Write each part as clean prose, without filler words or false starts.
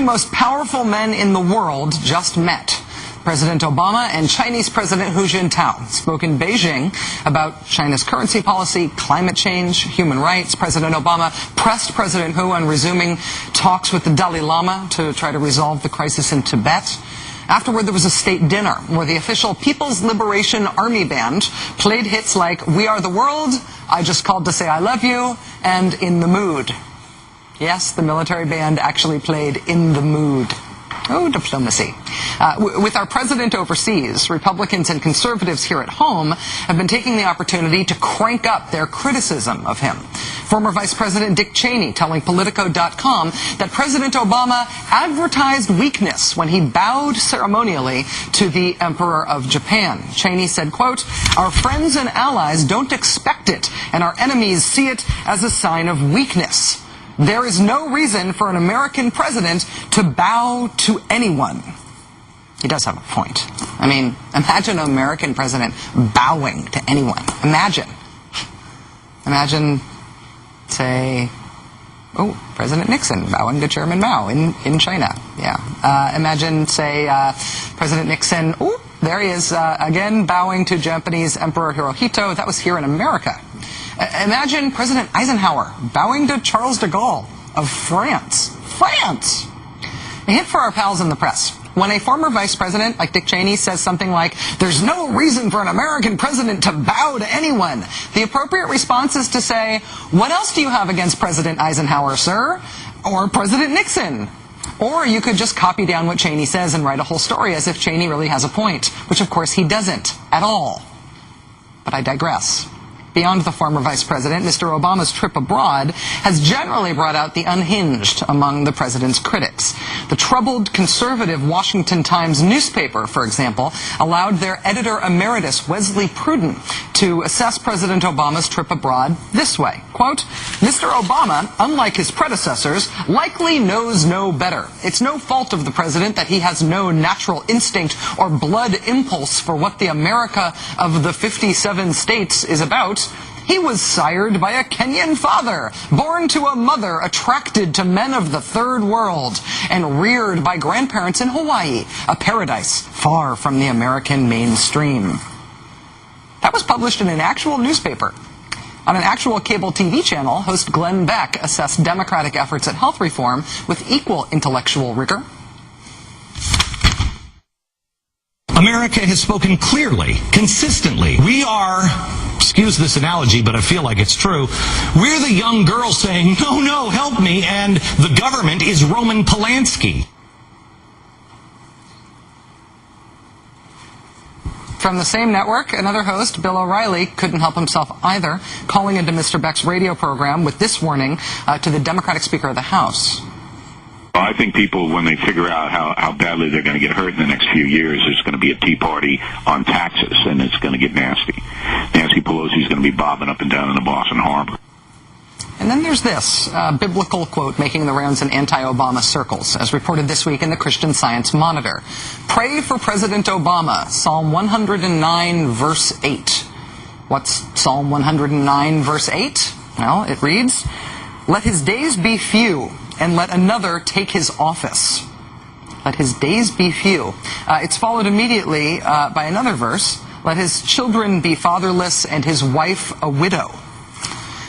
most powerful men in the world just met. President Obama and Chinese President Hu Jintao spoke in Beijing about China's currency policy, climate change, human rights. President Obama pressed President Hu on resuming talks with the Dalai Lama to try to resolve the crisis in Tibet. Afterward, there was a state dinner where the official People's Liberation Army Band played hits like We Are the World, I Just Called to Say I Love You, and In the Mood. Yes, the military band actually played In the Mood. Oh, diplomacy. With our president overseas, Republicans and conservatives here at home have been taking the opportunity to crank up their criticism of him. Former Vice President Dick Cheney telling Politico.com that President Obama advertised weakness when he bowed ceremonially to the Emperor of Japan. Cheney said, quote, "Our friends and allies don't expect it, and our enemies see it as a sign of weakness. There is no reason for an American president to bow to anyone." He does have a point. I mean, imagine an American president bowing to anyone. Imagine, say, President Nixon bowing to Chairman Mao in China. Yeah. Imagine, say, President Nixon, there he is again bowing to Japanese Emperor Hirohito. That was here in America. Imagine President Eisenhower bowing to Charles de Gaulle of France. France! A hint for our pals in the press. When a former vice president like Dick Cheney says something like, "There's no reason for an American president to bow to anyone," the appropriate response is to say, "What else do you have against President Eisenhower, sir? Or President Nixon?" Or you could just copy down what Cheney says and write a whole story as if Cheney really has a point, which of course he doesn't at all. But I digress. Beyond the former vice president, Mr. Obama's trip abroad has generally brought out the unhinged among the president's critics. The troubled conservative Washington Times newspaper, for example, allowed their editor emeritus, Wesley Pruden, to assess President Obama's trip abroad this way. Quote, "Mr. Obama, unlike his predecessors, likely knows no better. It's no fault of the president that he has no natural instinct or blood impulse for what the America of the 57 states is about. He was sired by a Kenyan father, born to a mother attracted to men of the third world, and reared by grandparents in Hawaii, a paradise far from the American mainstream." That was published in an actual newspaper. On an actual cable TV channel, host Glenn Beck assessed Democratic efforts at health reform with equal intellectual rigor. America has spoken clearly, consistently. We are, excuse this analogy, but I feel like it's true, we're the young girl saying, "No, no, help me," and the government is Roman Polanski. From the same network, another host, Bill O'Reilly, couldn't help himself either, calling into Mr. Beck's radio program with this warning to the Democratic Speaker of the House. I think people, when they figure out how badly they're going to get hurt in the next few years, there's going to be a tea party on taxes, and it's going to get nasty. Nancy Pelosi's going to be bobbing up and down in the Boston Harbor. And then there's this biblical quote making the rounds in anti-Obama circles, as reported this week in the Christian Science Monitor. "Pray for President Obama," Psalm 109, verse 8. What's Psalm 109, verse 8? Well, it reads, "Let his days be few, and let another take his office." Let his days be few. It's followed immediately by another verse. "Let his children be fatherless, and his wife a widow."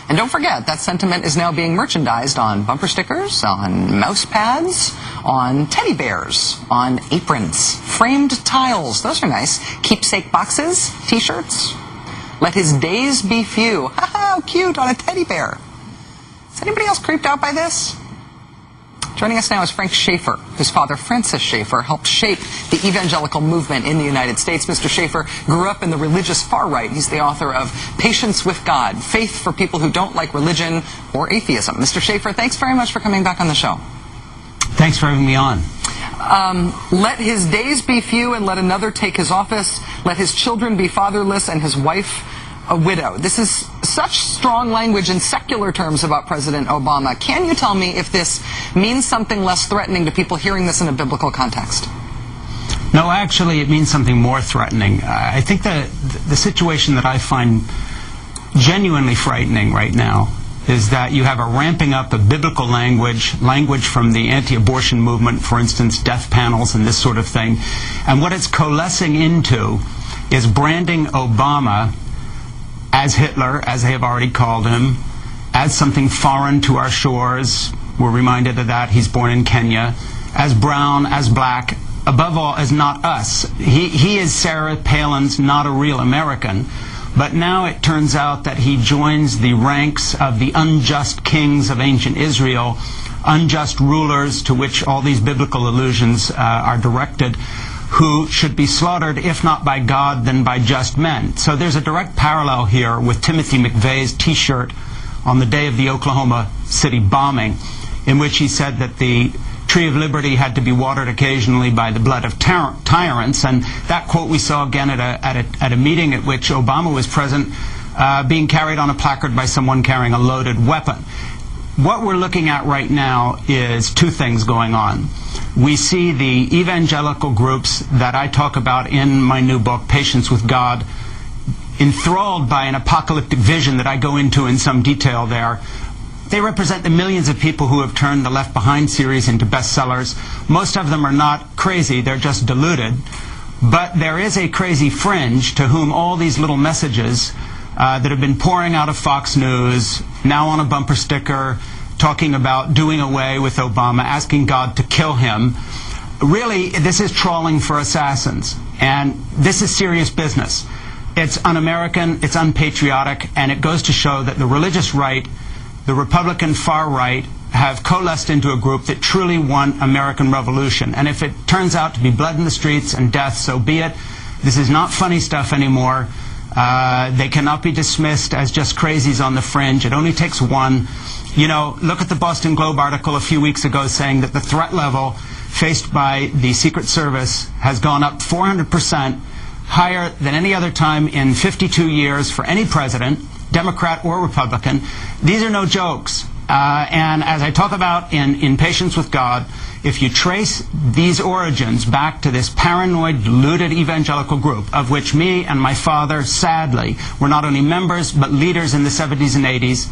And don't forget, that sentiment is now being merchandised on bumper stickers, on mouse pads, on teddy bears, on aprons, framed tiles. Those are nice. Keepsake boxes, T-shirts. Let his days be few. Ha ha, how cute, on a teddy bear. Is anybody else creeped out by this? Joining us now is Frank Schaeffer, whose father, Francis Schaeffer, helped shape the evangelical movement in the United States. Mr. Schaeffer grew up in the religious far right. He's the author of Patience with God, Faith for People Who Don't Like Religion or Atheism. Mr. Schaeffer, thanks very much for coming back on the show. Thanks for having me on. Let his days be few and let another take his office. Let his children be fatherless and his wife a widow. This is such strong language in secular terms about President Obama. Can you tell me if this means something less threatening to people hearing this in a biblical context? No, actually, it means something more threatening. I think that the situation that I find genuinely frightening right now is that you have a ramping up of biblical language from the anti-abortion movement, for instance, death panels and this sort of thing. And what it's coalescing into is branding Obama as Hitler, as they have already called him, as something foreign to our shores. We're reminded of that. He's born in Kenya. As brown, as black, above all, as not us. He is Sarah Palin's not a real American. But now it turns out that he joins the ranks of the unjust kings of ancient Israel, unjust rulers to which all these biblical allusions are directed, who should be slaughtered, if not by God, then by just men. So there's a direct parallel here with Timothy McVeigh's T-shirt on the day of the Oklahoma City bombing, in which he said that the Tree of Liberty had to be watered occasionally by the blood of tyrants, and that quote we saw again at a meeting at which Obama was present, being carried on a placard by someone carrying a loaded weapon. What we're looking at right now is two things going on. We see the evangelical groups that I talk about in my new book, Patience with God, enthralled by an apocalyptic vision that I go into in some detail there. They represent the millions of people who have turned the Left Behind series into bestsellers. Most of them are not crazy, they're just deluded. But there is a crazy fringe to whom all these little messages that have been pouring out of Fox News, now on a bumper sticker, talking about doing away with Obama, asking God to kill him. Really, this is trawling for assassins. And this is serious business. It's un-American, it's unpatriotic, and it goes to show that the religious right, the Republican far right, have coalesced into a group that truly want American revolution. And if it turns out to be blood in the streets and death, so be it. This is not funny stuff anymore. They cannot be dismissed as just crazies on the fringe. It only takes one. You know, look at the Boston Globe article a few weeks ago saying that the threat level faced by the Secret Service has gone up 400%, higher than any other time in 52 years for any president, Democrat or Republican. These are no jokes. And as I talk about in Patience with God, if you trace these origins back to this paranoid, deluded evangelical group, of which me and my father, sadly, were not only members, but leaders in the 70s and 80s,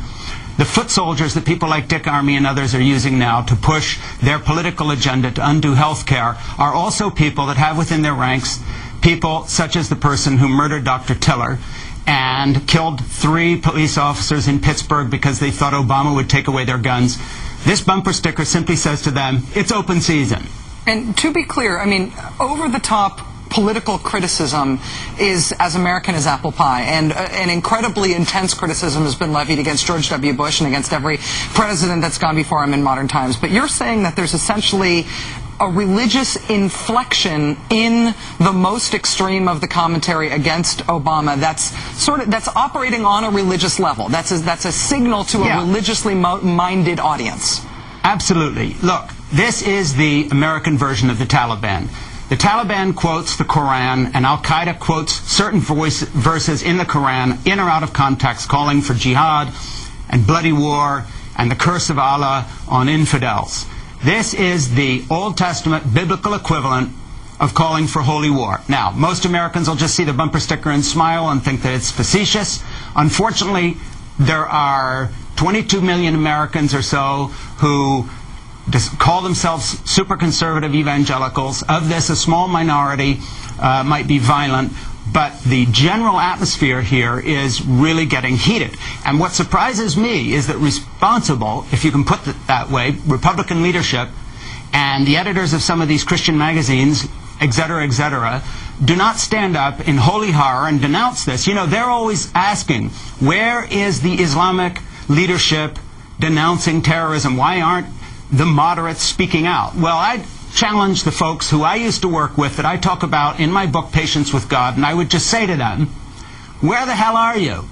the foot soldiers that people like Dick Armey and others are using now to push their political agenda to undo health care are also people that have within their ranks people such as the person who murdered Dr. Tiller and killed 3 police officers in Pittsburgh because they thought Obama would take away their guns. This bumper sticker simply says to them, it's open season. And to be clear, I mean, over-the-top political criticism is as American as apple pie, and an incredibly intense criticism has been levied against George W. Bush and against every president that's gone before him in modern times. But you're saying that there's essentially a religious inflection in the most extreme of the commentary against Obama that's operating on a religious level. That's a signal to a religiously minded audience. Absolutely. Look, this is the American version of the Taliban. The Taliban quotes the Quran, and Al-Qaeda quotes certain verses in the Quran, in or out of context, calling for jihad and bloody war and the curse of Allah on infidels. This is the Old Testament biblical equivalent of calling for holy war. Now, most Americans will just see the bumper sticker and smile and think that it's facetious. Unfortunately, there are 22 million Americans or so who call themselves super conservative evangelicals. Of this, a small minority might be violent, but the general atmosphere here is really getting heated. And what surprises me is that responsible, if you can put it that way, Republican leadership and the editors of some of these Christian magazines, etc., do not stand up in holy horror and denounce this. You know, they're always asking, where is the Islamic leadership denouncing terrorism? Why aren't the moderates speaking out? Well, I challenge the folks who I used to work with that I talk about in my book, Patience with God, and I would just say to them, where the hell are you?